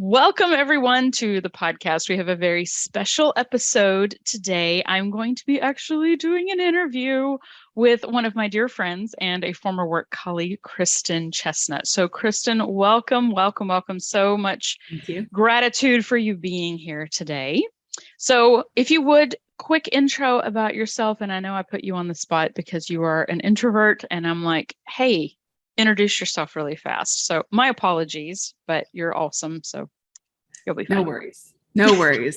Welcome, everyone, to the podcast. We have a very special episode today. I'm going to be actually doing an interview with one of my dear friends and a former work colleague, Kristin Chesnutt. So, Kristen, welcome. So much Thank you. Gratitude for you being here today. So, if you would, quick intro about yourself. And I know I put you on the spot because you are an introvert, and I'm like, hey, introduce yourself really fast. So my apologies, but you're awesome. So you'll be fine. No worries.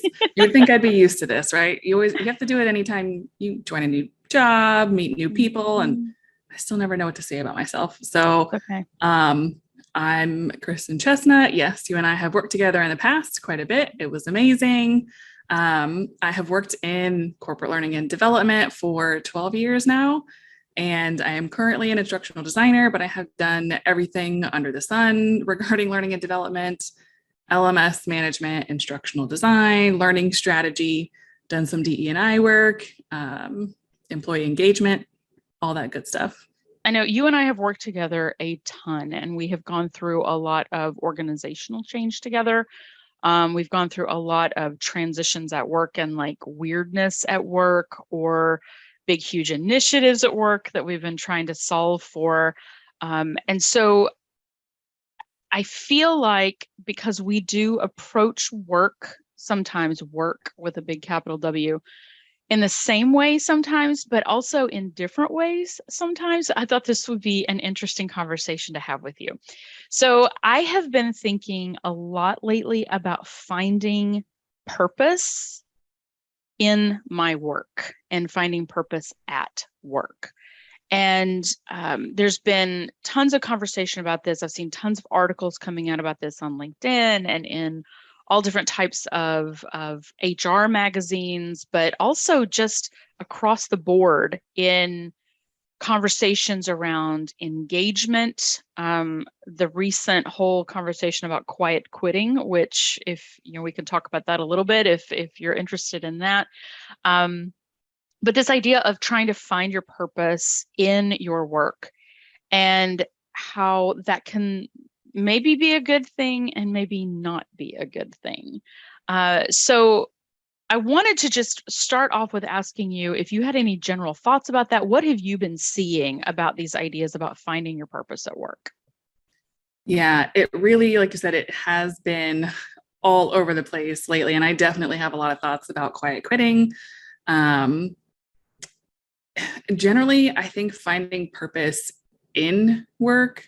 You would think I'd be used to this, right? You have to do it anytime you join a new job, meet new people, and I still never know what to say about myself. So okay. I'm Kristen Chestnut. Yes, you and I have worked together in the past quite a bit. It was amazing. I have worked in corporate learning and development for 12 years now. And I am currently an instructional designer, but I have done everything under the sun regarding learning and development, LMS management, instructional design, learning strategy, done some DE&I work, employee engagement, all that good stuff. I know you and I have worked together a ton, and we have gone through a lot of organizational change together. We've gone through a lot of transitions at work and like weirdness at work, or big, huge initiatives at work that we've been trying to solve for. And so I feel like because we do approach work, sometimes work with a big capital W, in the same way sometimes, but also in different ways sometimes, I thought this would be an interesting conversation to have with you. So I have been thinking a lot lately about finding purpose in my work and finding purpose at work. And there's been tons of conversation about this. I've seen tons of articles coming out about this on LinkedIn and in all different types of HR magazines, but also just across the board in conversations around engagement, the recent whole conversation about quiet quitting, which if we can talk about that a little bit if you're interested in that. But this idea of trying to find your purpose in your work and how that can maybe be a good thing and maybe not be a good thing. So I wanted to just start off with asking you if you had any general thoughts about that. What have you been seeing about these ideas about finding your purpose at work? Yeah, it really, like you said, it has been all over the place lately. And I definitely have a lot of thoughts about quiet quitting. Generally, I think finding purpose in work,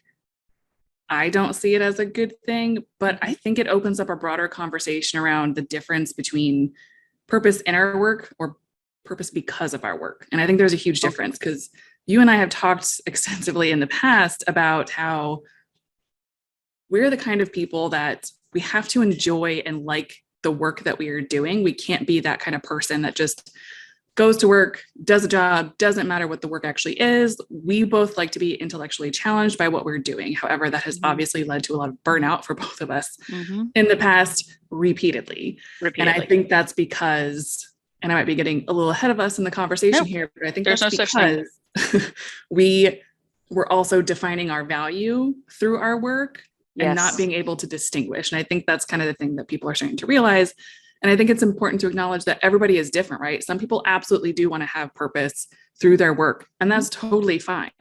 I don't see it as a good thing, but I think it opens up a broader conversation around the difference between purpose in our work or purpose because of our work. And I think there's a huge difference because you and I have talked extensively in the past about how we're the kind of people that we have to enjoy and like the work that we are doing. We can't be that kind of person that just goes to work, does a job, doesn't matter what the work actually is. We both like to be intellectually challenged by what we're doing. However, that has obviously led to a lot of burnout for both of us in the past repeatedly. And I think that's because, and I might be getting a little ahead of us in the conversation here, but I think that's because we're also defining our value through our work and not being able to distinguish. And I think that's kind of the thing that people are starting to realize. And I think it's important to acknowledge that everybody is different, right? Some people absolutely do want to have purpose through their work, and that's totally fine.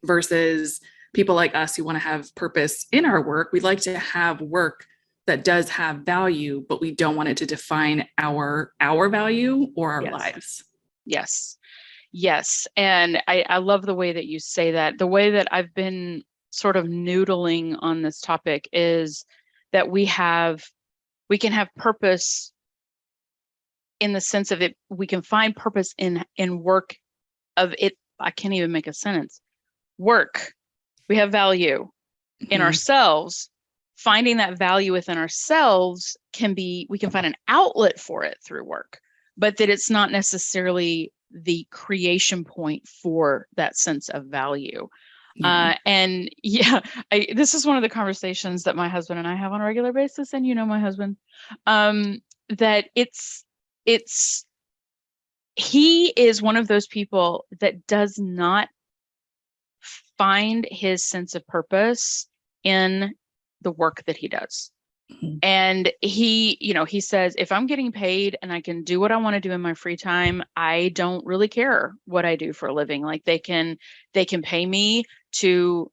Versus people like us who want to have purpose in our work. We like to have work that does have value, but we don't want it to define our value or our lives. Yes. And I love the way that you say that. The way that I've been sort of noodling on this topic is that we can have purpose in the sense of it. We can find purpose in work of it. I can't even make a sentence. Work. We have value in ourselves. Finding that value within ourselves we can find an outlet for it through work, but that it's not necessarily the creation point for that sense of value. This is one of the conversations that my husband and I have on a regular basis. And my husband, that he is one of those people that does not find his sense of purpose in the work that he does. And he says, if I'm getting paid and I can do what I want to do in my free time, I don't really care what I do for a living. Like they can pay me to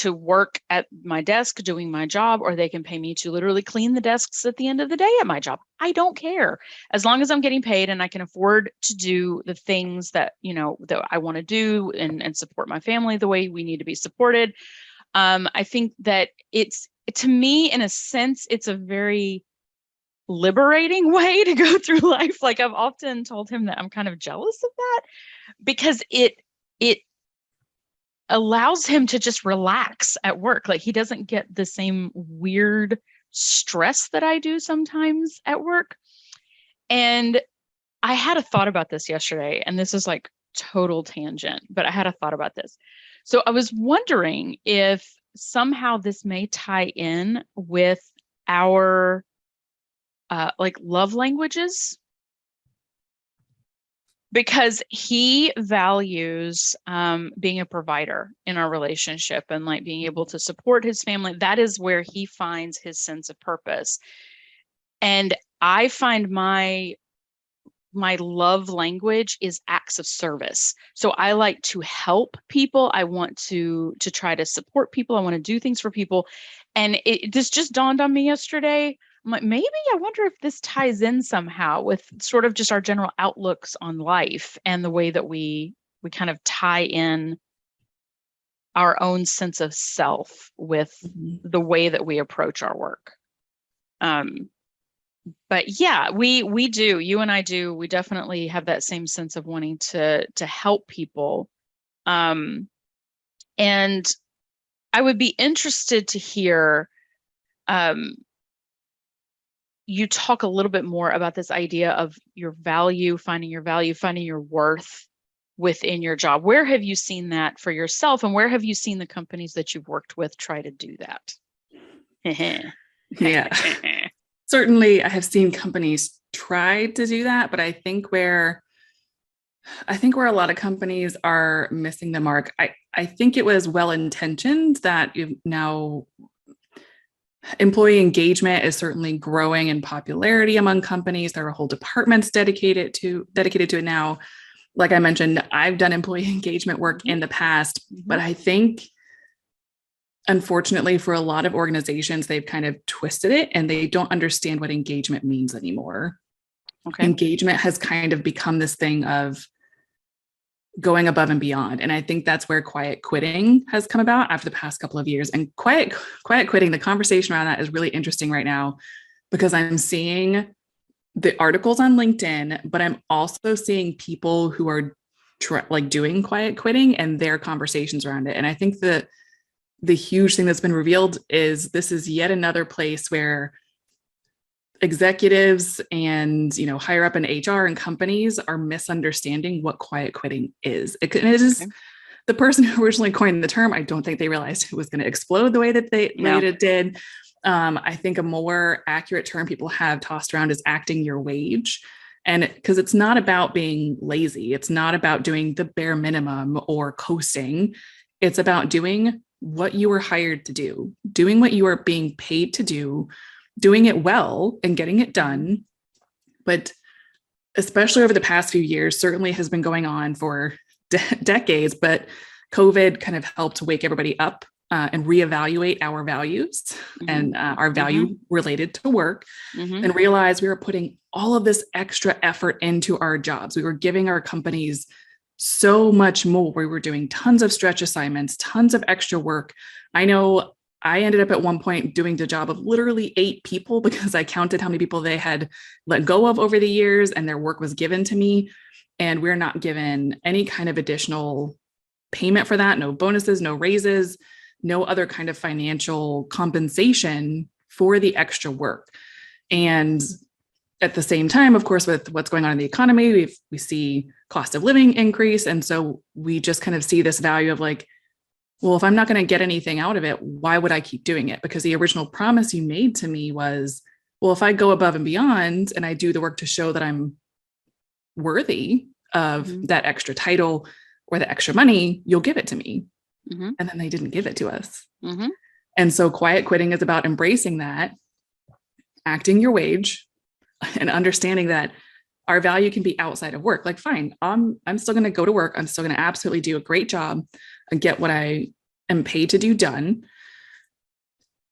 work at my desk doing my job, or they can pay me to literally clean the desks at the end of the day at my job. I don't care, as long as I'm getting paid and I can afford to do the things that, that I want to do and support my family the way we need to be supported. I think that to me, in a sense, it's a very liberating way to go through life. Like I've often told him that I'm kind of jealous of that, because it allows him to just relax at work. Like he doesn't get the same weird stress that I do sometimes at work. And I had a thought about this yesterday, and this is like total tangent, but I had a thought about this. So I was wondering if somehow this may tie in with our like love languages, because he values being a provider in our relationship and like being able to support his family. That is where he finds his sense of purpose. And I find my love language is acts of service. So I like to help people. I want to try to support people. I want to do things for people. And this just dawned on me yesterday. I'm like, maybe I wonder if this ties in somehow with sort of just our general outlooks on life and the way that we kind of tie in our own sense of self with the way that we approach our work. But yeah, we do, you and I do, we definitely have that same sense of wanting to help people. And I would be interested to hear you talk a little bit more about this idea of finding your worth within your job. Where have you seen that for yourself, and where have you seen the companies that you've worked with try to do that? Yeah. Certainly I have seen companies try to do that, but I think where a lot of companies are missing the mark, I think it was well-intentioned that now employee engagement is certainly growing in popularity among companies. There are whole departments dedicated to it now. Like I mentioned, I've done employee engagement work in the past, but I think unfortunately for a lot of organizations, they've kind of twisted it and they don't understand what engagement means anymore. Okay. Engagement has kind of become this thing of going above and beyond. And I think that's where quiet quitting has come about after the past couple of years. And quiet quitting, the conversation around that is really interesting right now, because I'm seeing the articles on LinkedIn, but I'm also seeing people who are doing quiet quitting and their conversations around it. And I think that the huge thing that's been revealed is this is yet another place where executives and higher up in HR and companies are misunderstanding what quiet quitting is. It is the person who originally coined the term. I don't think they realized it was going to explode the way that it did. I think a more accurate term people have tossed around is acting your wage. And because it's not about being lazy, it's not about doing the bare minimum or coasting. It's about doing what you were hired to do, doing what you are being paid to do, doing it well and getting it done. But especially over the past few years, certainly has been going on for decades, but COVID kind of helped wake everybody up and reevaluate our values and our value related to work and realize we were putting all of this extra effort into our jobs. We were giving our companies so much more. We were doing tons of stretch assignments, tons of extra work. I know I ended up at one point doing the job of literally 8 people because I counted how many people they had let go of over the years and their work was given to me. And we're not given any kind of additional payment for that. No bonuses, no raises, no other kind of financial compensation for the extra work. And at the same time, of course, with what's going on in the economy, we see cost of living increase. And so we just kind of see this value of like, well, if I'm not going to get anything out of it, why would I keep doing it? Because the original promise you made to me was, well, if I go above and beyond and I do the work to show that I'm worthy of that extra title or the extra money, you'll give it to me. And then they didn't give it to us. And so quiet quitting is about embracing that acting your wage and understanding that our value can be outside of work. Like, fine, I'm still going to go to work. I'm still going to absolutely do a great job and get what I am paid to do done.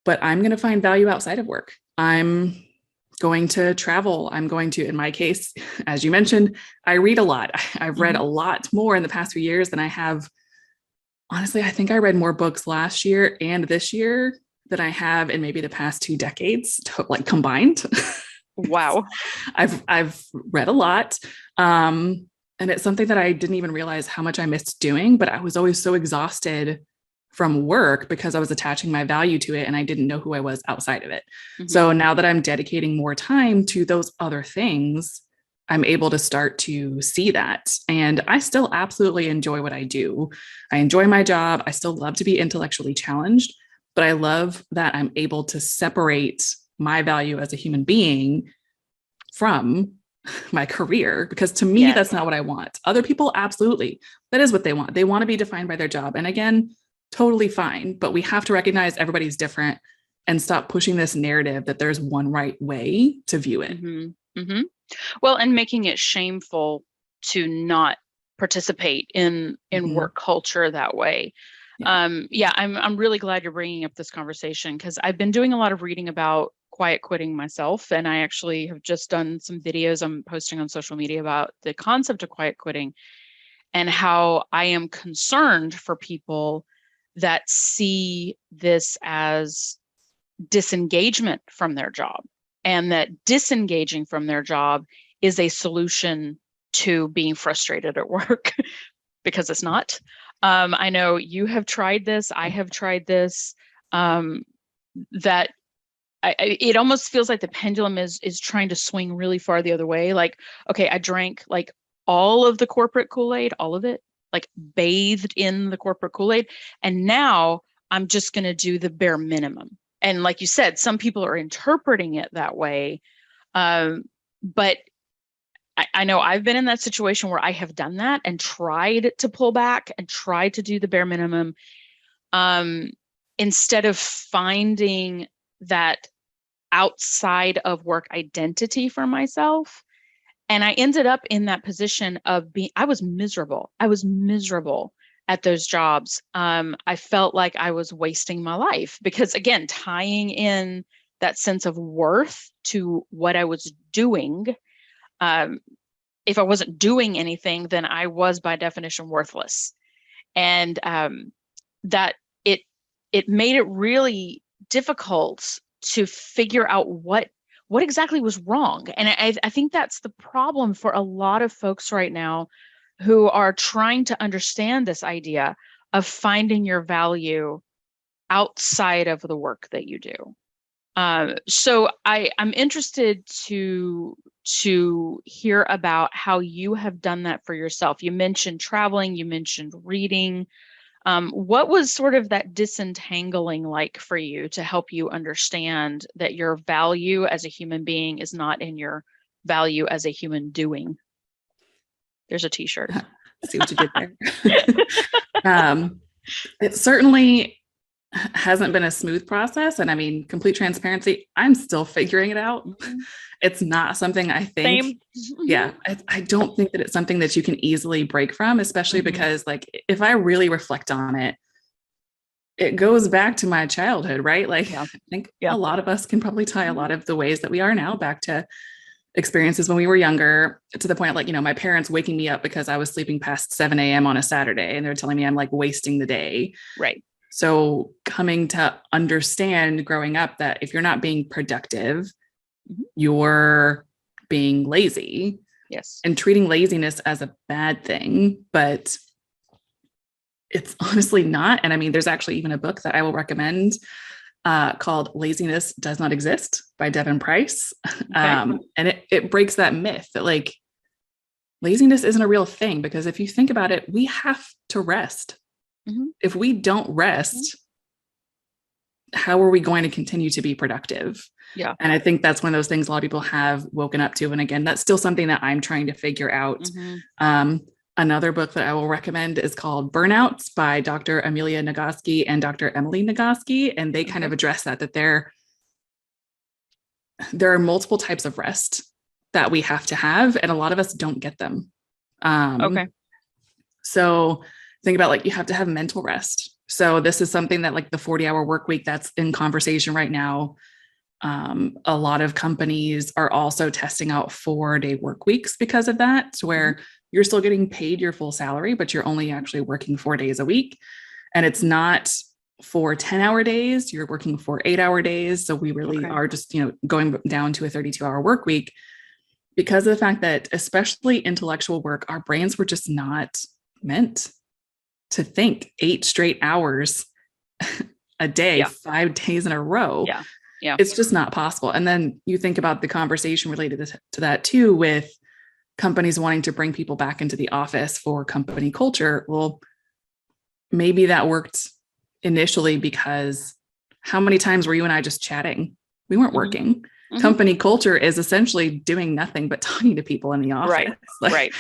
But I'm going to find value outside of work. I'm going to travel. I'm going to, in my case, as you mentioned, I read a lot. I've read a lot more in the past few years than I have. Honestly, I think I read more books last year and this year than I have in maybe the past 2 decades, like combined. Wow. I've read a lot. And it's something that I didn't even realize how much I missed doing, but I was always so exhausted from work because I was attaching my value to it and I didn't know who I was outside of it. So now that I'm dedicating more time to those other things, I'm able to start to see that. And I still absolutely enjoy what I do. I enjoy my job. I still love to be intellectually challenged, but I love that I'm able to separate my value as a human being from my career, because to me, that's not what I want. Other people, absolutely. That is what they want. They want to be defined by their job. And again, totally fine. But we have to recognize everybody's different and stop pushing this narrative that there's one right way to view it. Well, and making it shameful to not participate in work culture that way. I'm really glad you're bringing up this conversation, because I've been doing a lot of reading about quiet quitting myself, and I actually have just done some videos I'm posting on social media about the concept of quiet quitting and how I am concerned for people that see this as disengagement from their job, and that disengaging from their job is a solution to being frustrated at work, because it's not. I know you have tried this. I have tried this. That it almost feels like the pendulum is trying to swing really far the other way. Like, okay, I drank like all of the corporate Kool-Aid, all of it, like bathed in the corporate Kool-Aid. And now I'm just going to do the bare minimum. And like you said, some people are interpreting it that way. But I know I've been in that situation where I have done that and tried to pull back and tried to do the bare minimum, instead of finding that outside of work identity for myself. And I ended up in that position of I was miserable. I was miserable at those jobs. I felt like I was wasting my life because, again, tying in that sense of worth to what I was doing. If I wasn't doing anything, then I was by definition worthless. And that it made it really difficult to figure out what exactly was wrong. And I think that's the problem for a lot of folks right now who are trying to understand this idea of finding your value outside of the work that you do. So I'm interested to hear about how you have done that for yourself. You mentioned traveling, you mentioned reading. What was sort of that disentangling like for you to help you understand that your value as a human being is not in your value as a human doing? There's a t-shirt. See what you did there. It certainly hasn't been a smooth process. And I mean, complete transparency, I'm still figuring it out. It's not something I think, I don't think that it's something that you can easily break from, especially because like, if I really reflect on it, it goes back to my childhood, right? Like, I think a lot of us can probably tie a lot of the ways that we are now back to experiences when we were younger, to the point of like, my parents waking me up because I was sleeping past 7 a.m. on a Saturday and they're telling me I'm like wasting the day. Right. So coming to understand growing up that if you're not being productive, you're being lazy. Yes. And treating laziness as a bad thing, but it's honestly not. And I mean, there's actually even a book that I will recommend called Laziness Does Not Exist by Devin Price. And it breaks that myth that like laziness isn't a real thing, because if you think about it, we have to rest. If we don't rest, how are we going to continue to be productive? Yeah. And I think that's one of those things a lot of people have woken up to. And again, that's still something that I'm trying to figure out. Another book that I will recommend is called Burnouts by Dr. Amelia Nagoski and Dr. Emily Nagoski. And they kind of address that they're there are multiple types of rest that we have to have, and a lot of us don't get them. Okay. So think about like, you have to have mental rest. So this is something that like the 40-hour work week that's in conversation right now. A lot of companies are also testing out 4-day work weeks because of that, to where you're still getting paid your full salary, but you're only actually working 4 days a week. And it's not for 10-hour days, you're working for 8-hour days. So we really are just, going down to a 32-hour work week, because of the fact that, especially intellectual work, our brains were just not meant to think 8 straight hours a day, 5 days in a row. Yeah. It's just not possible. And then you think about the conversation related to that too, with companies wanting to bring people back into the office for company culture. Well, maybe that worked initially, because how many times were you and I just chatting? We weren't working. Company culture is essentially doing nothing but talking to people in the office. Right.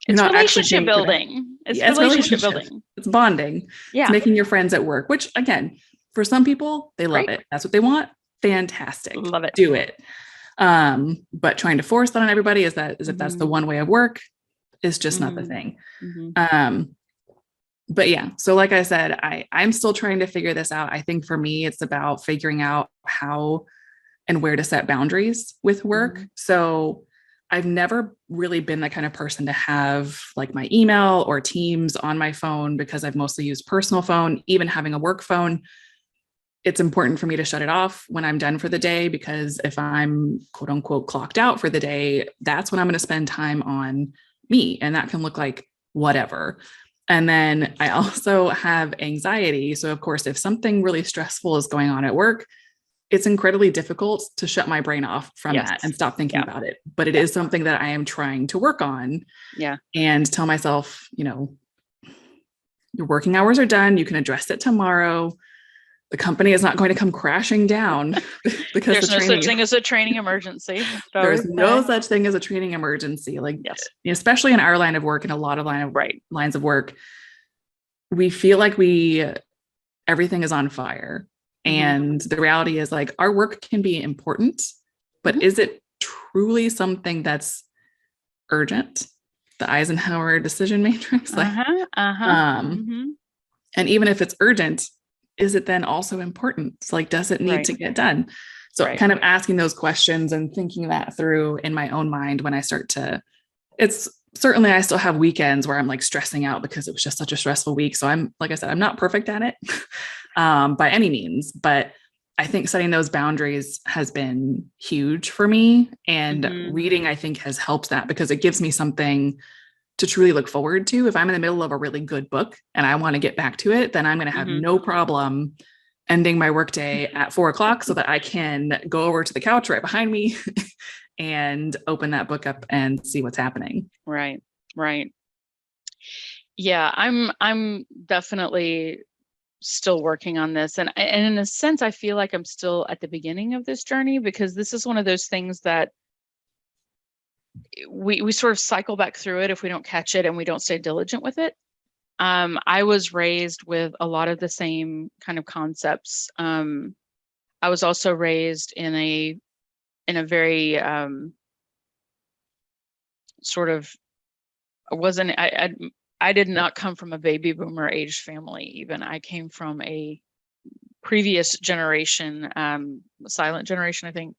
It's relationship building. It's relationship building. It's bonding. Yeah. It's making your friends at work, which again, for some people, they love it. That's what they want. Fantastic. Love it. Do it. But trying to force that on everybody as if that's the one way of work is just not the thing. But yeah, so like I said, I'm still trying to figure this out. I think for me, it's about figuring out how and where to set boundaries with work. So I've never really been the kind of person to have like my email or Teams on my phone, because I've mostly used personal phone. Even having a work phone, it's important for me to shut it off when I'm done for the day, because if I'm quote unquote clocked out for the day, that's when I'm going to spend time on me. And that can look like whatever. And then I also have anxiety. So of course, if something really stressful is going on at work, it's incredibly difficult to shut my brain off from that and stop thinking about it. But it is something that I am trying to work on. And tell myself, your working hours are done. You can address it tomorrow. The company is not going to come crashing down because there's no such thing as a training emergency. There's no such thing as a training emergency. Like, especially in our line of work and a lot of lines of work, we feel like everything is on fire. And the reality is like, our work can be important, but is it truly something that's urgent? The Eisenhower decision matrix. And even if it's urgent, is it then also important? So like, does it need to get done? So kind of asking those questions and thinking that through in my own mind when I start to, it's certainly, I still have weekends where I'm like stressing out because it was just such a stressful week. So I'm, like I said, I'm not perfect at it by any means, but I think setting those boundaries has been huge for me. And reading, I think, has helped that, because it gives me something to truly look forward to. If I'm in the middle of a really good book and I want to get back to it, then I'm going to have no problem ending my workday at 4:00 so that I can go over to the couch right behind me and open that book up and see what's happening. Right. Yeah, I'm definitely still working on this. And in a sense, I feel like I'm still at the beginning of this journey, because this is one of those things that we sort of cycle back through it if we don't catch it and we don't stay diligent with it. I was raised with a lot of the same kind of concepts. I was also raised in a very sort of, I did not come from a baby boomer aged family. Even I came from a previous generation, silent generation, I think,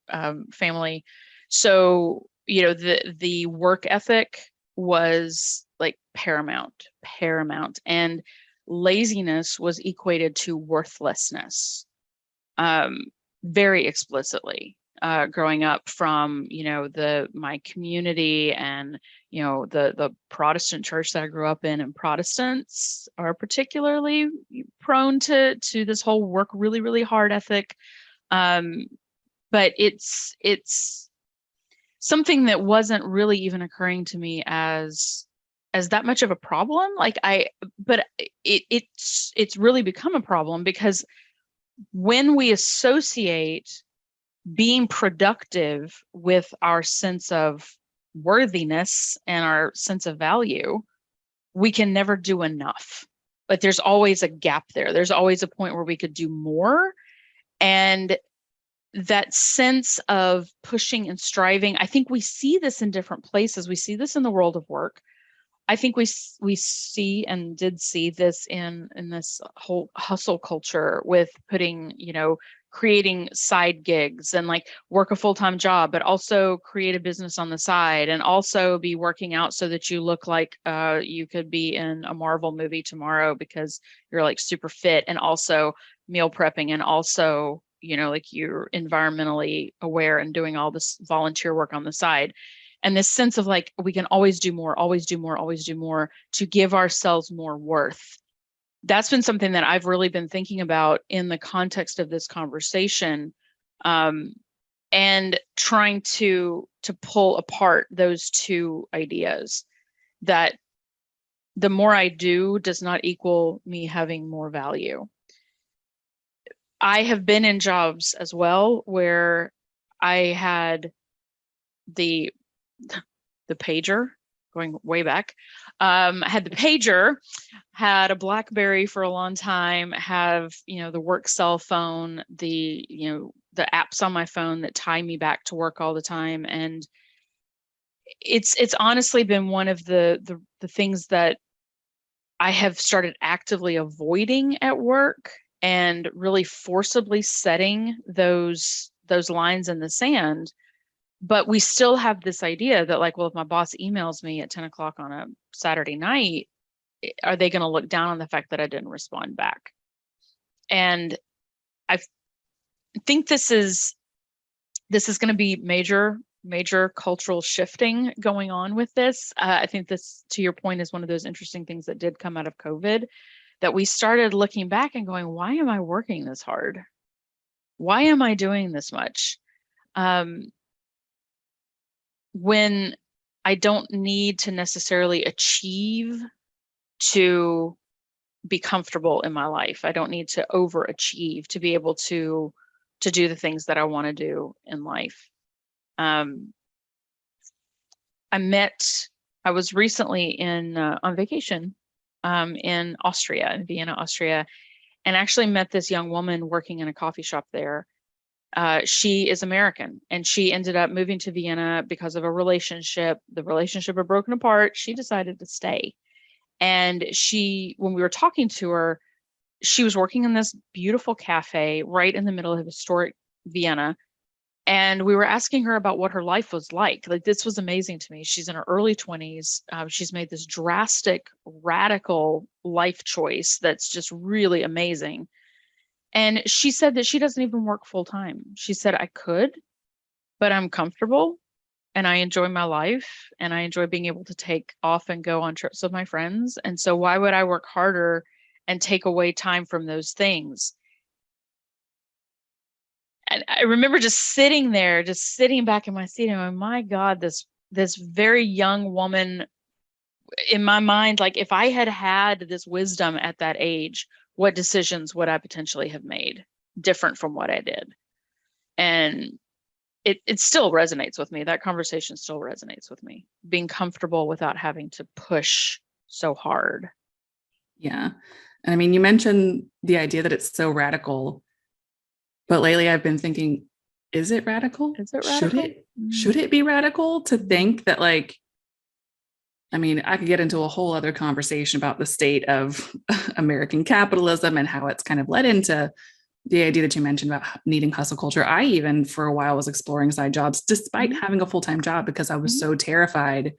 family. So the work ethic was like paramount, and laziness was equated to worthlessness, very explicitly, growing up from, my community and, the Protestant church that I grew up in. And Protestants are particularly prone to this whole work really, really hard ethic. But it's something that wasn't really even occurring to me as that much of a problem. But it's really become a problem, because when we associate being productive with our sense of worthiness and our sense of value, we can never do enough. But there's always a gap there. There's always a point where we could do more. And that sense of pushing and striving. I think we see this in different places. We see this in the world of work. I think we see and did see this in this whole hustle culture with putting, creating side gigs and like work a full-time job, but also create a business on the side and also be working out so that you look like you could be in a Marvel movie tomorrow because you're like super fit, and also meal prepping, and also, like you're environmentally aware and doing all this volunteer work on the side. And this sense of like, we can always do more, always do more, always do more to give ourselves more worth. That's been something that I've really been thinking about in the context of this conversation, and trying to pull apart those two ideas, that the more I do does not equal me having more value. I have been in jobs as well where I had the pager, going way back. I had the pager, had a BlackBerry for a long time, have, the work cell phone, the apps on my phone that tie me back to work all the time. And it's honestly been one of the things that I have started actively avoiding at work, and really forcibly setting those lines in the sand. But we still have this idea that like, well, if my boss emails me at 10 o'clock on a Saturday night, are they going to look down on the fact that I didn't respond back? And I think this is going to be major cultural shifting going on with this. I think this, to your point, is one of those interesting things that did come out of COVID, that we started looking back and going, why am I working this hard? Why am I doing this much? When I don't need to necessarily achieve to be comfortable in my life. I don't need to overachieve to be able to do the things that I want to do in life. I was recently on vacation in Austria, in Vienna, Austria, and actually met this young woman working in a coffee shop there. She is American, and she ended up moving to Vienna because of a relationship. The relationship had broken apart. She decided to stay. And when we were talking to her, she was working in this beautiful cafe right in the middle of historic Vienna. And we were asking her about what her life was like. Like, this was amazing to me. She's in her early 20s. She's made this drastic, radical life choice that's just really amazing. And she said that she doesn't even work full time. She said, I could, but I'm comfortable and I enjoy my life and I enjoy being able to take off and go on trips with my friends. And so why would I work harder and take away time from those things? And I remember just sitting there, just sitting back in my seat and going, my God, this very young woman, in my mind, like, if I had had this wisdom at that age, what decisions would I potentially have made different from what I did? And it still resonates with me. That conversation still resonates with me, being comfortable without having to push so hard. Yeah. And I mean, you mentioned the idea that it's so radical, but lately I've been thinking, is it radical? Is it radical? Should it be radical to think that, like, I mean, I could get into a whole other conversation about the state of American capitalism and how it's kind of led into the idea that you mentioned about needing hustle culture. I even for a while was exploring side jobs despite having a full-time job, because I was so terrified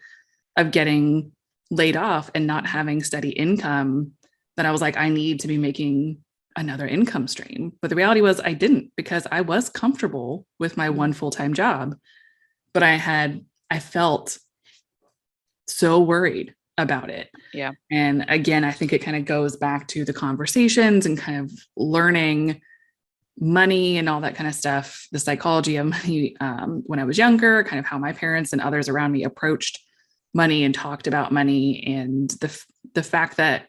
of getting laid off and not having steady income that I was like, I need to be making another income stream. But the reality was I didn't, because I was comfortable with my one full-time job, but I felt so worried about it. Yeah. And again, I think it kind of goes back to the conversations and kind of learning money and all that kind of stuff, the psychology of money when I was younger, kind of how my parents and others around me approached money and talked about money, and the fact that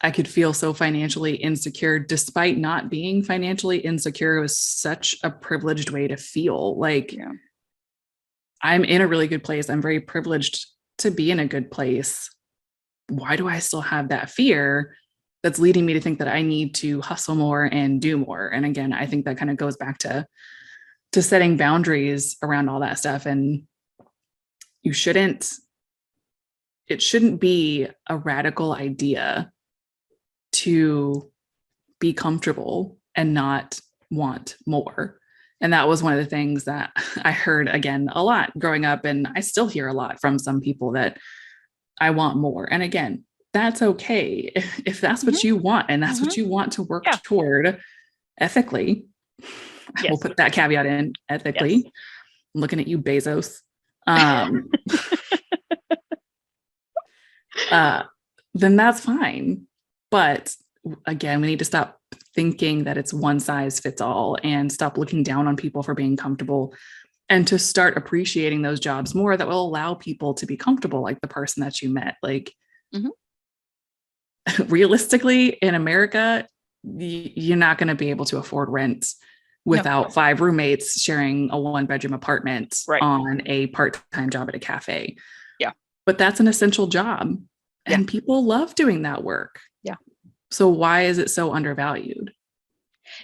I could feel so financially insecure despite not being financially insecure was such a privileged way to feel. Like, I'm in a really good place. I'm very privileged to be in a good place. Why do I still have that fear that's leading me to think that I need to hustle more and do more? And again, I think that kind of goes back to to setting boundaries around all that stuff. And it shouldn't be a radical idea to be comfortable and not want more. And that was one of the things that I heard again a lot growing up. And I still hear a lot from some people that I want more. And again, that's okay. If that's what you want and that's what you want to work toward ethically, we'll put that caveat in ethically. Yes. I'm looking at you, Bezos. Then that's fine. But again, we need to stop thinking that it's one size fits all and stop looking down on people for being comfortable, and to start appreciating those jobs more that will allow people to be comfortable, like the person that you met. Like realistically, in America, you're not going to be able to afford rent without 5 roommates sharing a 1-bedroom apartment on a part-time job at a cafe. Yeah. But that's an essential job. And people love doing that work. Yeah. So why is it so undervalued?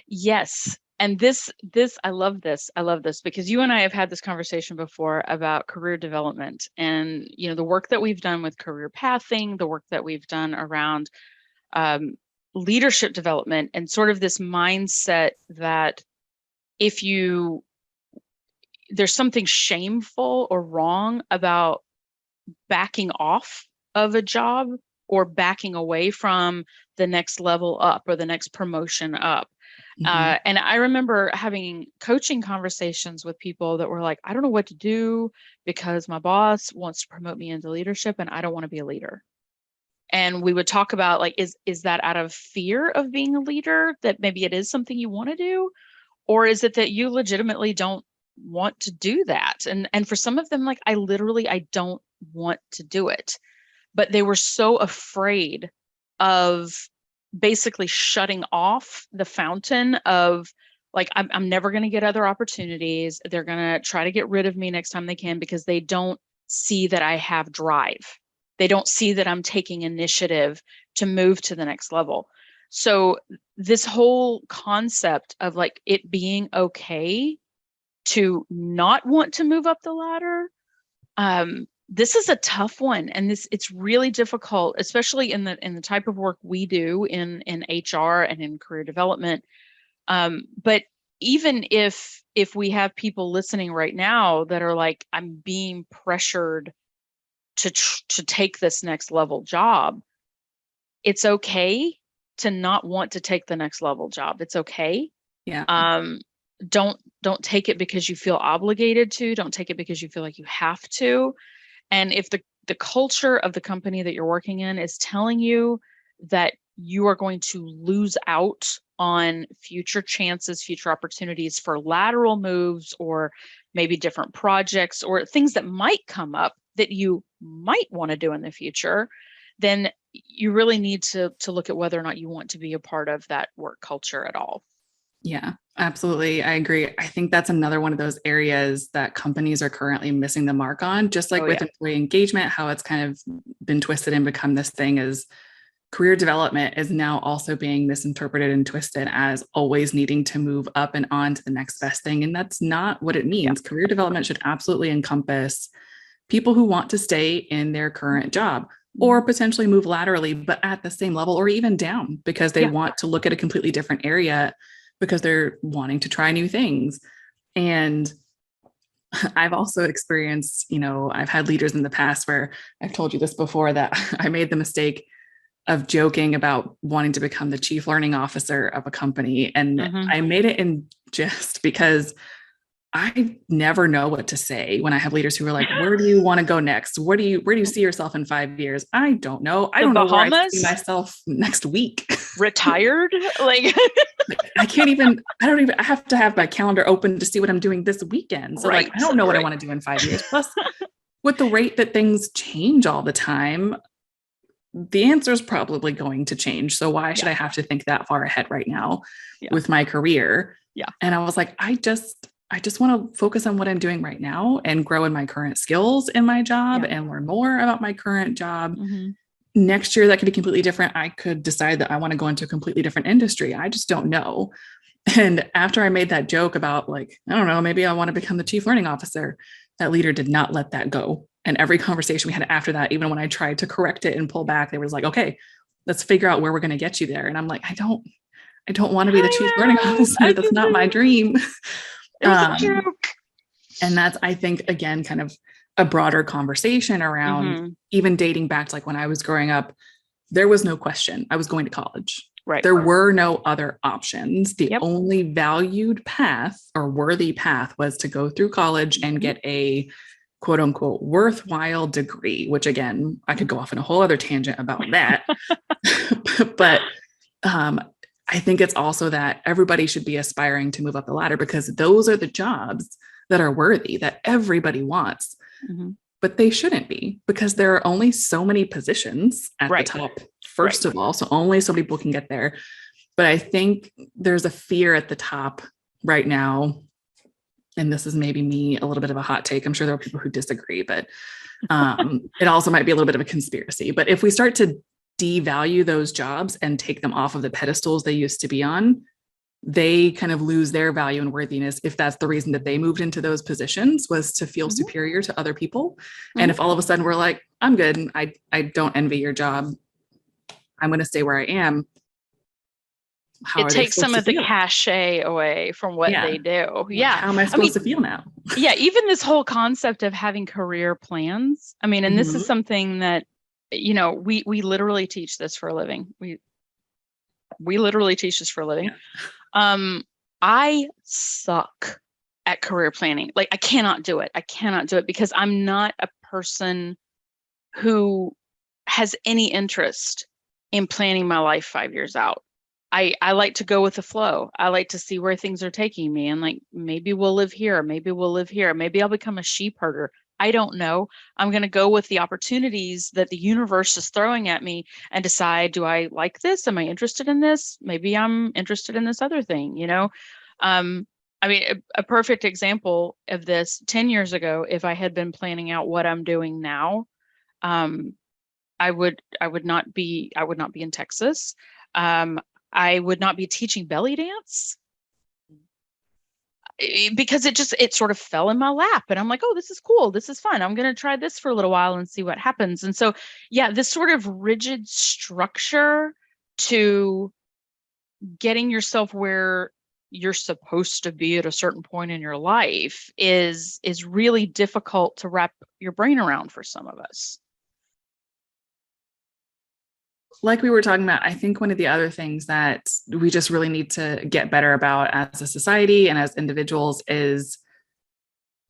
Yes. And this, I love this. I love this because you and I have had this conversation before about career development and, you know, the work that we've done with career pathing, the work that we've done around leadership development, and sort of this mindset that there's something shameful or wrong about backing off of a job or backing away from the next level up or the next promotion up. And I remember having coaching conversations with people that were like, I don't know what to do because my boss wants to promote me into leadership and I don't want to be a leader. And we would talk about like, is that out of fear of being a leader, that maybe it is something you want to do? Or is it that you legitimately don't want to do that? And for some of them, like, I don't want to do it. But they were so afraid of basically shutting off the fountain of like, I'm never going to get other opportunities. They're going to try to get rid of me next time they can because they don't see that I have drive. They don't see that I'm taking initiative to move to the next level. So this whole concept of like it being okay to not want to move up the ladder, this is a tough one, and it's really difficult, especially in the type of work we do in HR and in career development. But even if we have people listening right now that are like, I'm being pressured to take this next level job, it's okay to not want to take the next level job. It's okay. Yeah. Don't take it because you feel obligated to. Don't take it because you feel like you have to. And if the culture of the company that you're working in is telling you that you are going to lose out on future chances, future opportunities for lateral moves, or maybe different projects or things that might come up that you might want to do in the future, then you really need to look at whether or not you want to be a part of that work culture at all. Yeah, absolutely. I agree. I think that's another one of those areas that companies are currently missing the mark on, just like with employee engagement, how it's kind of been twisted and become this thing is career development is now also being misinterpreted and twisted as always needing to move up and on to the next best thing. And that's not what it means. Yeah. Career development should absolutely encompass people who want to stay in their current job or potentially move laterally, but at the same level or even down because they want to look at a completely different area because they're wanting to try new things. And I've also experienced, I've had leaders in the past where I've told you this before, that I made the mistake of joking about wanting to become the chief learning officer of a company. And I made it in jest because I never know what to say when I have leaders who are like, where do you want to go next? Where do you see yourself in 5 years? I don't know. I don't know where I see myself next week. Retired? Like I have to have my calendar open to see what I'm doing this weekend. So I don't know what I want to do in 5 years. Plus with the rate that things change all the time, the answer is probably going to change. So why should I have to think that far ahead right now with my career? Yeah. And I was like, I just want to focus on what I'm doing right now and grow in my current skills in my job and learn more about my current job. Next year, that could be completely different. I could decide that I want to go into a completely different industry. I just don't know. And after I made that joke about like, I don't know, maybe I want to become the chief learning officer, that leader did not let that go. And every conversation we had after that, even when I tried to correct it and pull back, they was like, okay, let's figure out where we're going to get you there. And I'm like, I don't want to be the chief learning officer. That's not my dream. It was a joke. And that's, I think, again, kind of a broader conversation around even dating back to like when I was growing up, there was no question I was going to college. Right. There were no other options. The only valued path or worthy path was to go through college and get a quote unquote worthwhile degree, which again, I could go off on a whole other tangent about that. But I think it's also that everybody should be aspiring to move up the ladder because those are the jobs that are worthy, that everybody wants. But they shouldn't be because there are only so many positions at the top, first of all. So only so many people can get there. But I think there's a fear at the top right now. And this is maybe me, a little bit of a hot take. I'm sure there are people who disagree, but it also might be a little bit of a conspiracy. But if we start to devalue those jobs and take them off of the pedestals they used to be on, they kind of lose their value and worthiness if that's the reason that they moved into those positions was to feel superior to other people. And if all of a sudden we're like, I'm good, and I don't envy your job, I'm going to stay where I am. It takes some of the cachet away from what they do. How am I supposed to feel now? Even this whole concept of having career plans. I mean, and this is something that, you know, we literally teach this for a living. We literally teach this for a living. I suck at career planning. Like I cannot do it. Because I'm not a person who has any interest in planning my life 5 years out. I like to go with the flow. I like to see where things are taking me and like, maybe we'll live here. Maybe we'll live here. Maybe I'll become a sheep herder. I don't know. I'm going to go with the opportunities that the universe is throwing at me and decide, do I like this? Am I interested in this? Maybe I'm interested in this other thing, you know? I mean, a perfect example of this 10 years ago, if I had been planning out what I'm doing now, I would not be in Texas. I would not be teaching belly dance because it sort of fell in my lap and I'm like, oh, this is cool. This is fun. I'm going to try this for a little while and see what happens. And so, this sort of rigid structure to getting yourself where you're supposed to be at a certain point in your life is really difficult to wrap your brain around for some of us. Like we were talking about, I think one of the other things that we just really need to get better about as a society and as individuals is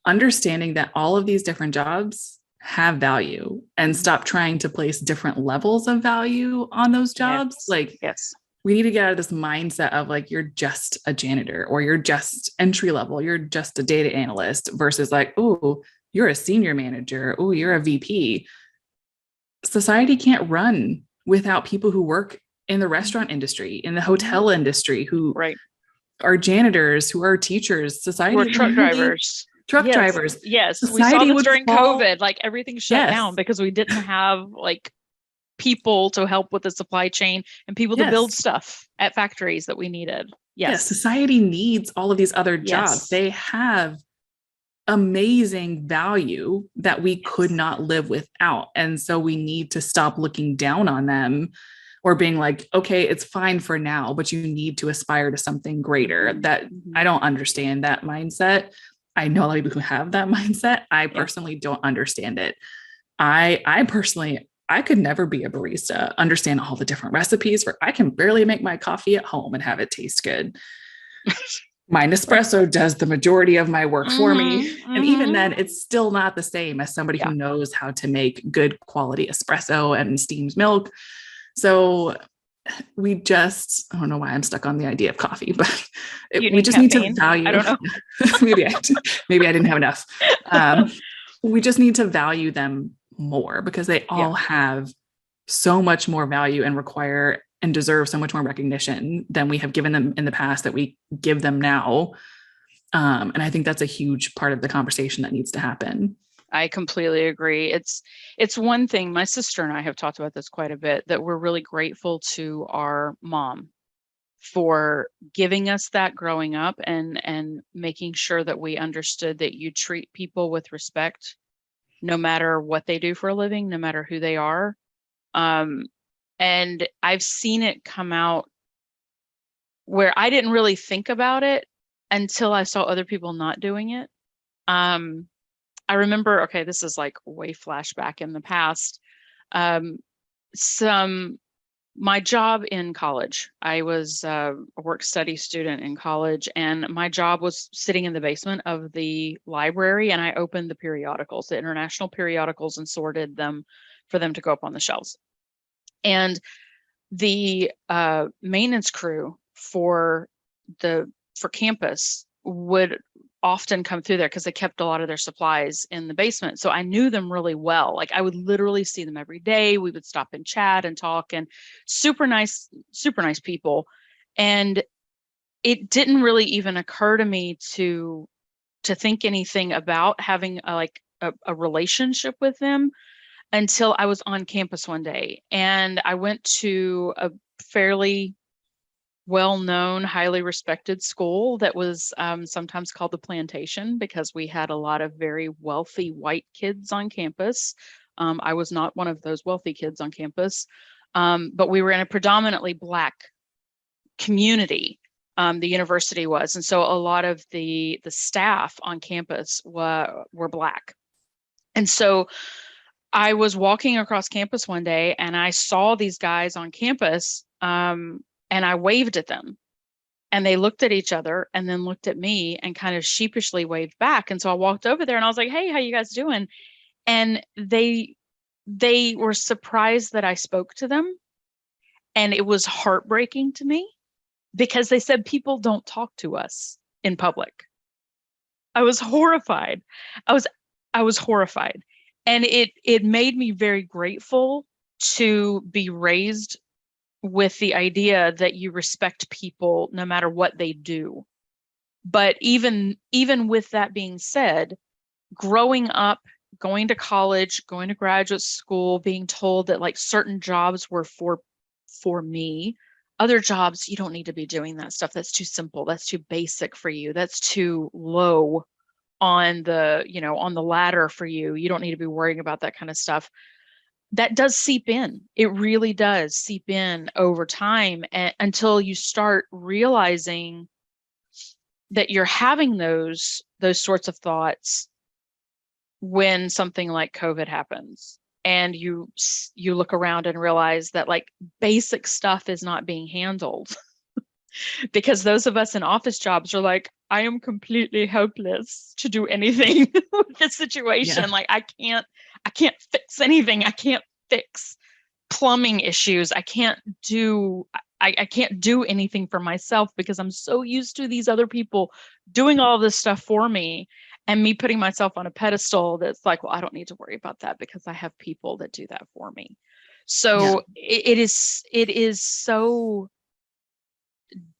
understanding that all of these different jobs have value and stop trying to place different levels of value on those jobs. We need to get out of this mindset of like, you're just a janitor or you're just entry level, you're just a data analyst versus like, oh, you're a senior manager. Oh, you're a VP. Society can't run without people who work in the restaurant industry, in the hotel industry, who are janitors, who are teachers, society. We're truck drivers. Yes. Society, we saw this during COVID, like everything shut down because we didn't have like people to help with the supply chain and people to build stuff at factories that we needed. Yes. Society needs all of these other jobs. They have amazing value that we could not live without. And so we need to stop looking down on them or being like, okay, it's fine for now, but you need to aspire to something greater. That I don't understand that mindset. I know a lot of people who have that mindset. I personally don't understand it. I personally, I could never be a barista, understand all the different recipes for, I can barely make my coffee at home and have it taste good. My Nespresso does the majority of my work for me. And even then, it's still not the same as somebody who knows how to make good quality espresso and steamed milk. So I don't know why I'm stuck on the idea of coffee, but we just need to value. I don't know. maybe I didn't have enough. We just need to value them more because they all have so much more value and require and deserve so much more recognition than we have given them in the past that we give them now. And I think that's a huge part of the conversation that needs to happen. I completely agree. It's one thing, my sister and I have talked about this quite a bit, that we're really grateful to our mom for giving us that growing up and making sure that we understood that you treat people with respect, no matter what they do for a living, no matter who they are. And I've seen it come out where I didn't really think about it until I saw other people not doing it. I remember, okay, this is like way flashback in the past. My job in college, I was a work study student in college, and my job was sitting in the basement of the library, and I opened the periodicals, the international periodicals, and sorted them for them to go up on the shelves. And the maintenance crew for campus would often come through there because they kept a lot of their supplies in the basement. So I knew them really well. Like I would literally see them every day. We would stop and chat and talk, and super nice people. And it didn't really even occur to me to think anything about having a relationship with them until I was on campus one day. And I went to a fairly well-known, highly respected school that was sometimes called the Plantation because we had a lot of very wealthy white kids on campus. I was not one of those wealthy kids on campus, but we were in a predominantly Black community. The university was, and so a lot of the staff on campus were Black. And so I was walking across campus one day and I saw these guys on campus, and I waved at them, and they looked at each other and then looked at me and kind of sheepishly waved back. And so I walked over there and I was like, "Hey, how you guys doing?" And they were surprised that I spoke to them. And it was heartbreaking to me because they said people don't talk to us in public. I was horrified. I was horrified. And it made me very grateful to be raised with the idea that you respect people no matter what they do. But even with that being said, growing up, going to college, going to graduate school, being told that like certain jobs were for me, other jobs, you don't need to be doing that stuff. That's too simple. That's too basic for you. That's too low on the, on the ladder for you. You don't need to be worrying about that kind of stuff. That does seep in. It really does seep in over time, until you start realizing that you're having those sorts of thoughts when something like COVID happens, and you look around and realize that like basic stuff is not being handled. Because those of us in office jobs are like, I am completely helpless to do anything with this situation. Yeah. Like I can't fix anything. I can't fix plumbing issues. I can't do anything for myself because I'm so used to these other people doing all this stuff for me, and me putting myself on a pedestal that's like, well, I don't need to worry about that because I have people that do that for me. So yeah. It is so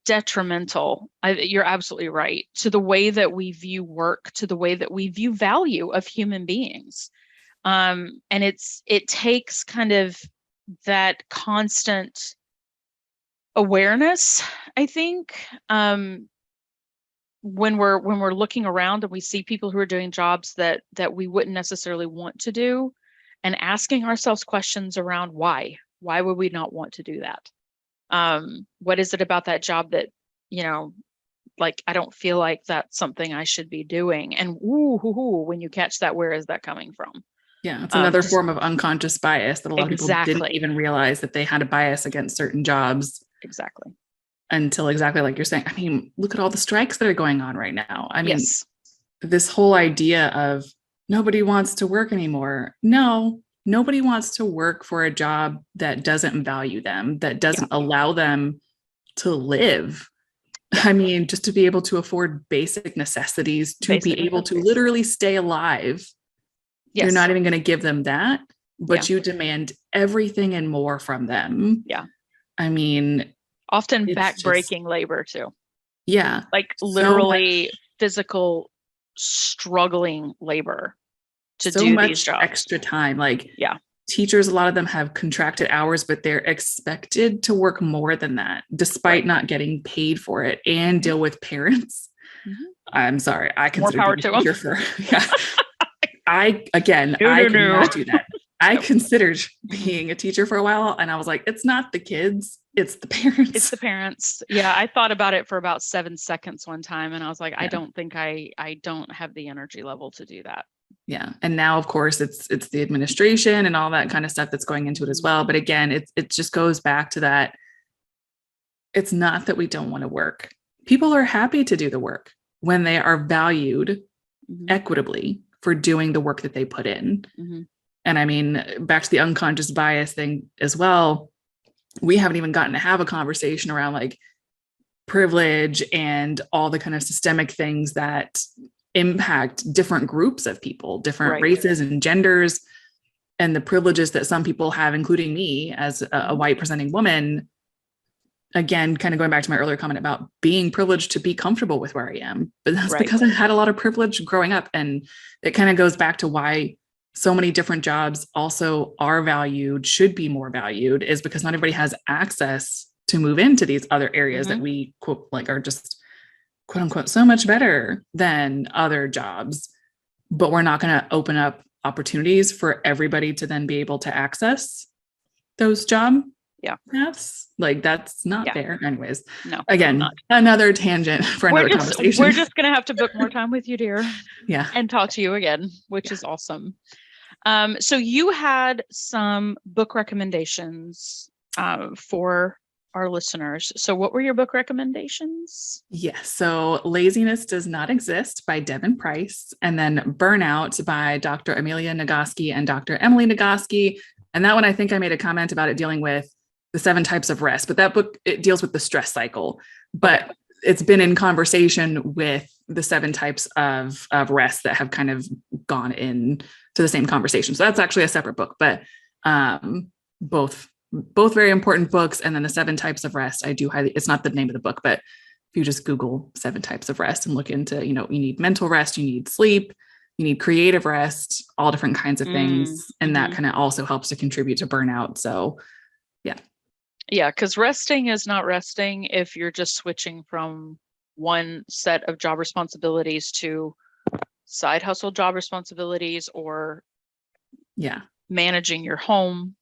detrimental. You're absolutely right, to the way that we view work, to the way that we view value of human beings. And it takes kind of that constant awareness, I think, when we're looking around and we see people who are doing jobs that we wouldn't necessarily want to do, and asking ourselves questions around why would we not want to do that? What is it about that job that, like, I don't feel like that's something I should be doing? And when you catch that, where is that coming from? Yeah, it's another form of unconscious bias that a lot of people didn't even realize that they had a bias against certain jobs. Exactly. Until exactly like you're saying. I mean, look at all the strikes that are going on right now. I mean, yes. This whole idea of nobody wants to work anymore. No, nobody wants to work for a job that doesn't value them, that doesn't allow them to live. I mean, just to be able to afford basic necessities, to be able to literally stay alive. Yes. You're not even going to give them that, but you demand everything and more from them. Yeah. I mean, often backbreaking labor too. Yeah. Like literally physical struggling labor to do these jobs. Extra time. Like, teachers, a lot of them have contracted hours, but they're expected to work more than that, despite not getting paid for it and deal with parents. I'm sorry. I consider power being to a teacher for, I could not do that. I considered being a teacher for a while, and I was like, it's not the kids, it's the parents. It's the parents. Yeah. I thought about it for about 7 seconds one time, and I was like, I don't think I don't have the energy level to do that. Yeah. And now, of course, it's the administration and all that kind of stuff that's going into it as well. But again, it just goes back to that. It's not that we don't want to work. People are happy to do the work when they are valued equitably for doing the work that they put in. And I mean, back to the unconscious bias thing as well, we haven't even gotten to have a conversation around like privilege and all the kind of systemic things that impact different groups of people, different races and genders, and the privileges that some people have, including me as a white presenting woman. Again, kind of going back to my earlier comment about being privileged to be comfortable with where I am, but that's because I had a lot of privilege growing up. And it kind of goes back to why so many different jobs also are valued, should be more valued, is because not everybody has access to move into these other areas that we quote, like are just quote unquote, so much better than other jobs, but we're not going to open up opportunities for everybody to then be able to access those job paths. Like that's not fair. Anyways, no, again, another tangent for another conversation. We're just going to have to book more time with you, dear. And talk to you again, which is awesome. So you had some book recommendations for our listeners. So what were your book recommendations? Yes. So Laziness Does Not Exist by Devin Price, and then Burnout by Dr. Amelia Nagoski and Dr. Emily Nagoski. And that one, I think I made a comment about it dealing with the 7 types of rest, but that book, it deals with the stress cycle, but it's been in conversation with the 7 types of rest that have kind of gone in to the same conversation. So that's actually a separate book, but both very important books. And then the 7 types of rest, I do highly, it's not the name of the book, but if you just Google 7 types of rest and look into, you need mental rest, you need sleep, you need creative rest, all different kinds of things. And that kind of also helps to contribute to burnout. So yeah, because resting is not resting if you're just switching from one set of job responsibilities to side hustle job responsibilities, or managing your home,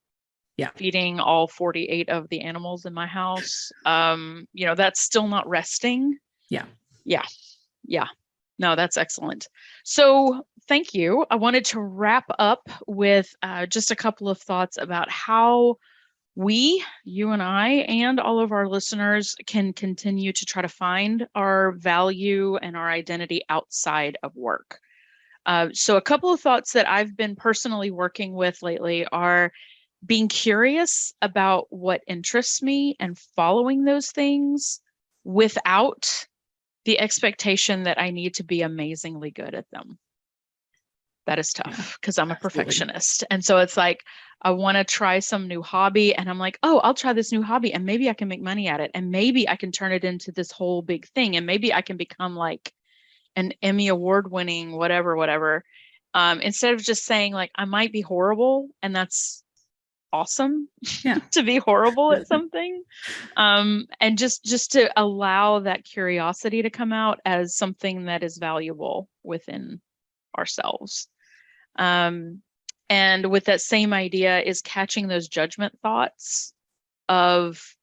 feeding all 48 of the animals in my house. That's still not resting. No, that's excellent. So thank you. I wanted to wrap up with just a couple of thoughts about how you and I, and all of our listeners can continue to try to find our value and our identity outside of work. So a couple of thoughts that I've been personally working with lately are being curious about what interests me and following those things without the expectation that I need to be amazingly good at them. That is tough because I'm a perfectionist. And so it's like, I want to try some new hobby, and I'm like, oh, I'll try this new hobby and maybe I can make money at it. And maybe I can turn it into this whole big thing. And maybe I can become like an Emmy award winning, whatever. Instead of just saying like, I might be horrible, and that's awesome to be horrible at something. And just to allow that curiosity to come out as something that is valuable within ourselves. And with that same idea is catching those judgment thoughts of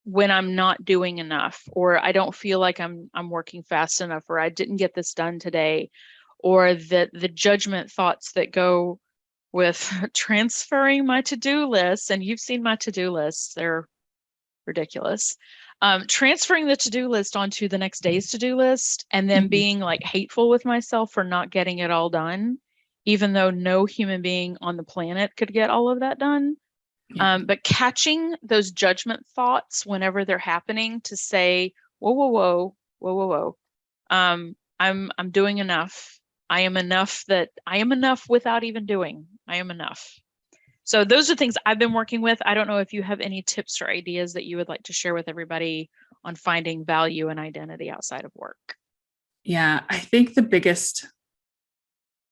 when I'm not doing enough, or I don't feel like I'm working fast enough, or I didn't get this done today, or the judgment thoughts that go with transferring my to-do lists. And you've seen my to-do lists, they're ridiculous. Transferring the to-do list onto the next day's to-do list, and then being like hateful with myself for not getting it all done, even though no human being on the planet could get all of that done. But catching those judgment thoughts whenever they're happening to say, whoa. I'm doing enough. I am enough without even doing. I am enough. So those are things I've been working with. I don't know if you have any tips or ideas that you would like to share with everybody on finding value and identity outside of work. Yeah, I think the biggest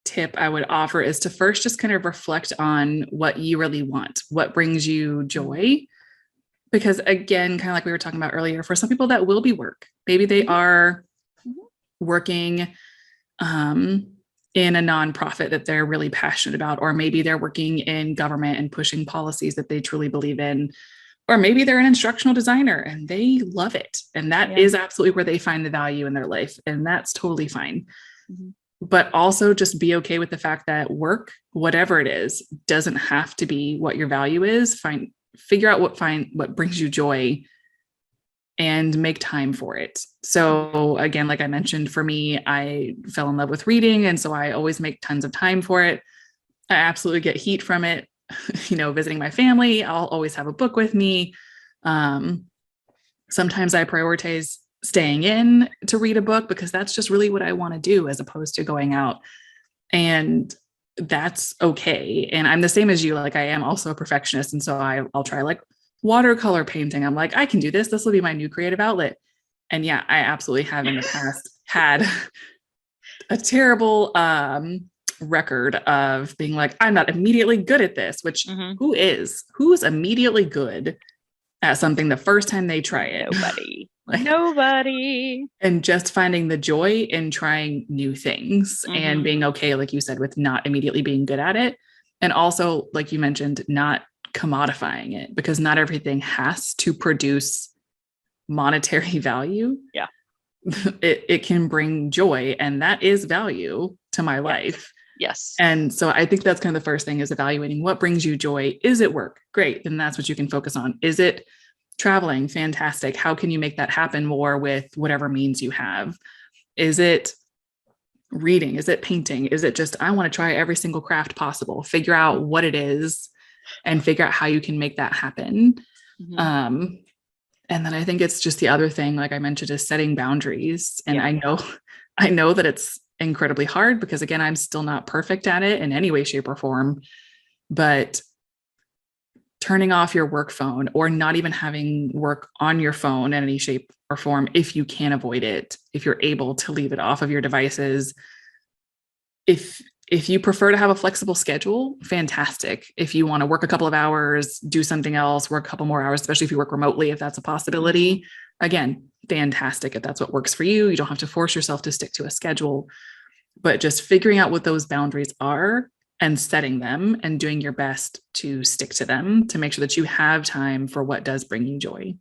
tip I would offer is to first just kind of reflect on what you really want, what brings you joy. Because again, kind of like we were talking about earlier, for some people that will be work. Maybe they are working in a nonprofit that they're really passionate about, or maybe they're working in government and pushing policies that they truly believe in, or maybe they're an instructional designer and they love it. And that is absolutely where they find the value in their life. And that's totally fine. But also just be okay with the fact that work, whatever it is, doesn't have to be what your value is. Figure out what brings you joy and make time for it. So again, like I mentioned, for me, I fell in love with reading. And so I always make tons of time for it. I absolutely get heat from it. Visiting my family, I'll always have a book with me. Sometimes I prioritize staying in to read a book because that's just really what I want to do as opposed to going out. And that's okay. And I'm the same as you. Like I am also a perfectionist. And so I'll try like watercolor painting. I'm like, I can do this. This will be my new creative outlet. And yeah, I absolutely have in the past had a terrible record of being like, I'm not immediately good at this, which who's immediately good at something the first time they try it? Nobody. Nobody. And just finding the joy in trying new things and being okay, like you said, with not immediately being good at it. And also, like you mentioned, not commodifying it, because not everything has to produce monetary value. Yeah. It can bring joy, and that is value to my life. Yes. And so I think that's kind of the first thing, is evaluating what brings you joy. Is it work? Great. Then that's what you can focus on. Is it traveling? Fantastic. How can you make that happen more with whatever means you have? Is it reading? Is it painting? Is it just, I want to try every single craft possible, figure out what it is and figure out how you can make that happen. And then I think it's just the other thing, like I mentioned, is setting boundaries. And I know that it's incredibly hard because again, I'm still not perfect at it in any way, shape, or form, but turning off your work phone, or not even having work on your phone in any shape or form, if you can avoid it, if you're able to leave it off of your devices. If you prefer to have a flexible schedule, fantastic. If you want to work a couple of hours, do something else, work a couple more hours, especially if you work remotely, if that's a possibility, again, fantastic. If that's what works for you, you don't have to force yourself to stick to a schedule, but just figuring out what those boundaries are and setting them and doing your best to stick to them to make sure that you have time for what does bring you joy.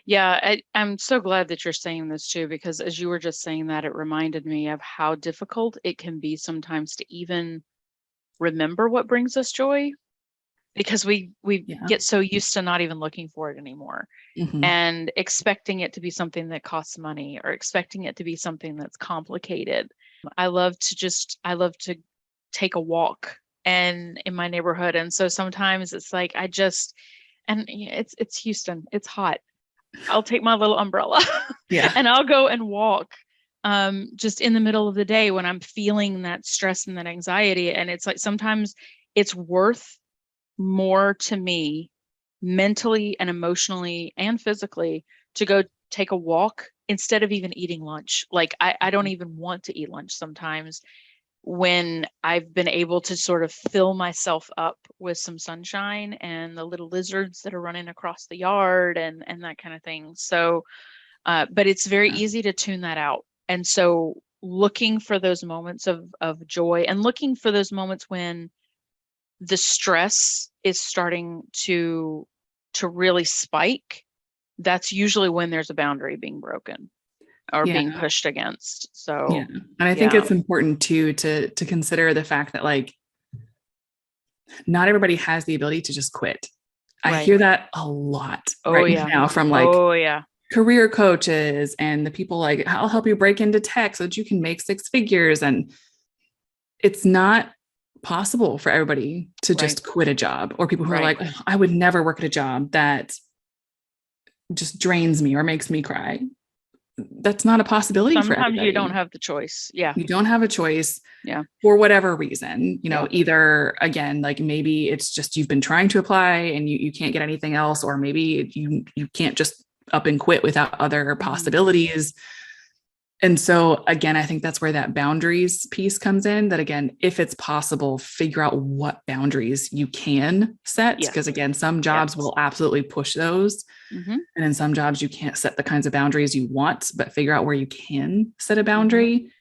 Yeah, I'm so glad that you're saying this too, because as you were just saying that, it reminded me of how difficult it can be sometimes to even remember what brings us joy, because we get so used to not even looking for it anymore and expecting it to be something that costs money, or expecting it to be something that's complicated. I love to take a walk and in my neighborhood. And so sometimes it's like, it's Houston, it's hot. I'll take my little umbrella and I'll go and walk just in the middle of the day when I'm feeling that stress and that anxiety. And it's like, sometimes it's worth more to me mentally and emotionally and physically to go take a walk instead of even eating lunch. Like I don't even want to eat lunch sometimes, when I've been able to sort of fill myself up with some sunshine and the little lizards that are running across the yard and that kind of thing. So, but it's very easy to tune that out. And so looking for those moments of joy, and looking for those moments when the stress is starting to really spike, that's usually when there's a boundary being broken or being pushed against. So, and I think it's important too, to consider the fact that like, not everybody has the ability to just quit. I hear that a lot now from like career coaches and the people like, I'll help you break into tech so that you can make six figures. And it's not possible for everybody to just quit a job, or people who are like, oh, I would never work at a job that just drains me or makes me cry. That's not a possibility. Sometimes for everybody. You don't have the choice. Yeah. You don't have a choice. Yeah. For whatever reason, either again, like maybe it's just, you've been trying to apply and you can't get anything else, or maybe you can't just up and quit without other possibilities. And so again, I think that's where that boundaries piece comes in, that again, if it's possible, figure out what boundaries you can set. Yes. Because again, some jobs will absolutely push those. Mm-hmm. And in some jobs, you can't set the kinds of boundaries you want, but figure out where you can set a Mm-hmm. boundary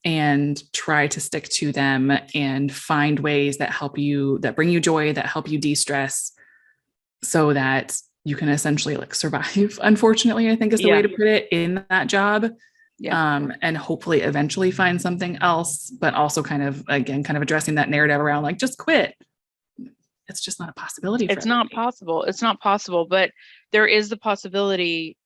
and try to stick to them and find ways that help you, that bring you joy, that help you de-stress, so that you can essentially like survive, unfortunately, I think is the way to put it, in that job. And hopefully eventually find something else, but also kind of, again, kind of addressing that narrative around like, just quit. It's just not a possibility. It's not possible. It's not possible, but there is the possibility,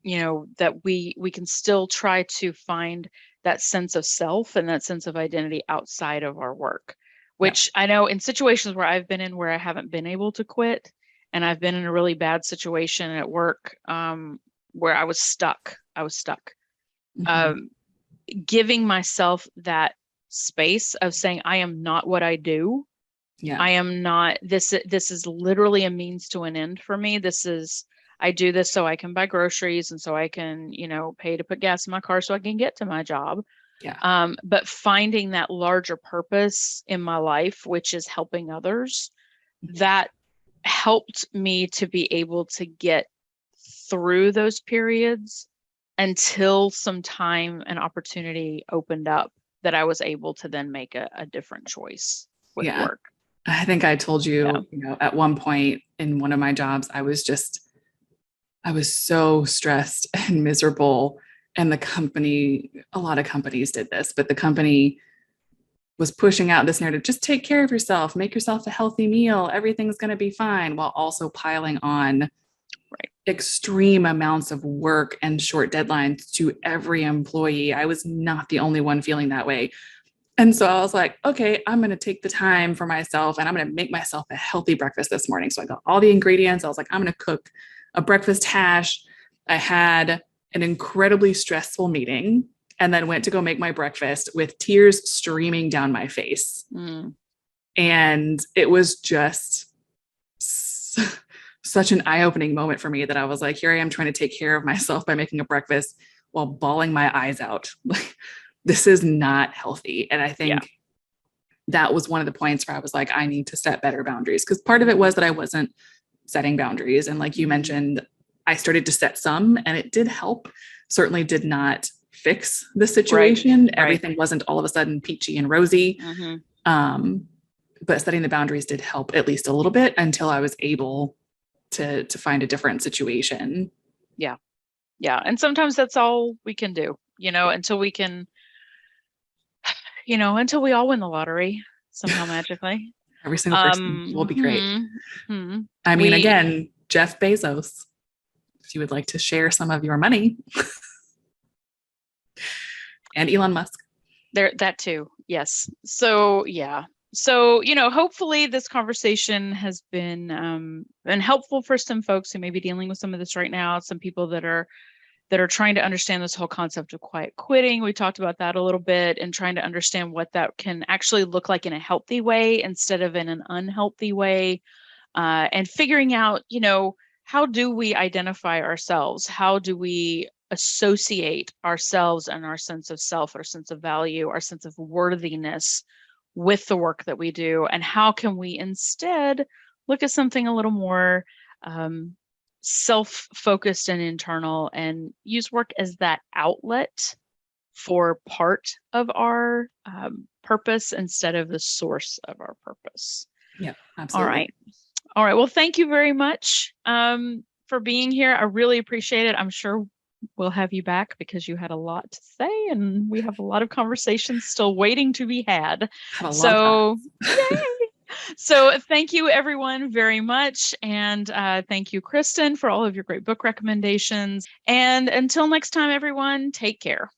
that we can still try to find that sense of self and that sense of identity outside of our work, which I know in situations where I've been in where I haven't been able to quit, and I've been in a really bad situation at work, where I was stuck. Mm-hmm. Giving myself that space of saying, I am not what I do. I am not, this is literally a means to an end for me. I do this so I can buy groceries and so I can, pay to put gas in my car so I can get to my job. But finding that larger purpose in my life, which is helping others, that helped me to be able to get through those periods until some time and opportunity opened up that I was able to then make a different choice with work. I think I told you, at one point in one of my jobs, I was so stressed and miserable. And the company, a lot of companies did this, but the company was pushing out this narrative, just take care of yourself, make yourself a healthy meal, everything's going to be fine, while also piling on extreme amounts of work and short deadlines to every employee. I was not the only one feeling that way. And so I was like, okay, I'm going to take the time for myself and I'm going to make myself a healthy breakfast this morning. So I got all the ingredients. I was like, I'm going to cook a breakfast hash. I had an incredibly stressful meeting and then went to go make my breakfast with tears streaming down my face. And it was just such an eye-opening moment for me that I was like, here I am trying to take care of myself by making a breakfast while bawling my eyes out. Like, this is not healthy. And I think that was one of the points where I was like, I need to set better boundaries. Because part of it was that I wasn't setting boundaries. And like you mentioned, I started to set some and it did help. Certainly did not fix the situation. Everything wasn't all of a sudden peachy and rosy. But setting the boundaries did help at least a little bit until I was able to find a different situation. Yeah. And sometimes that's all we can do, until we can, until we all win the lottery somehow magically. Every single person will be great. I mean, again, Jeff Bezos, if you would like to share some of your money, and Elon Musk. That too. Yes. So, So, hopefully this conversation has been helpful for some folks who may be dealing with some of this right now. Some people that are trying to understand this whole concept of quiet quitting. We talked about that a little bit, and trying to understand what that can actually look like in a healthy way instead of in an unhealthy way. And figuring out, how do we identify ourselves? How do we associate ourselves and our sense of self, our sense of value, our sense of worthiness with the work that we do? And how can we instead look at something a little more self-focused and internal, and use work as that outlet for part of our purpose instead of the source of our purpose? Yeah, absolutely. All right. Well, thank you very much for being here. I really appreciate it. I'm sure we'll have you back because you had a lot to say, and we have a lot of conversations still waiting to be had. So, yay! So thank you everyone very much. And thank you, Kristen, for all of your great book recommendations. And until next time, everyone, take care.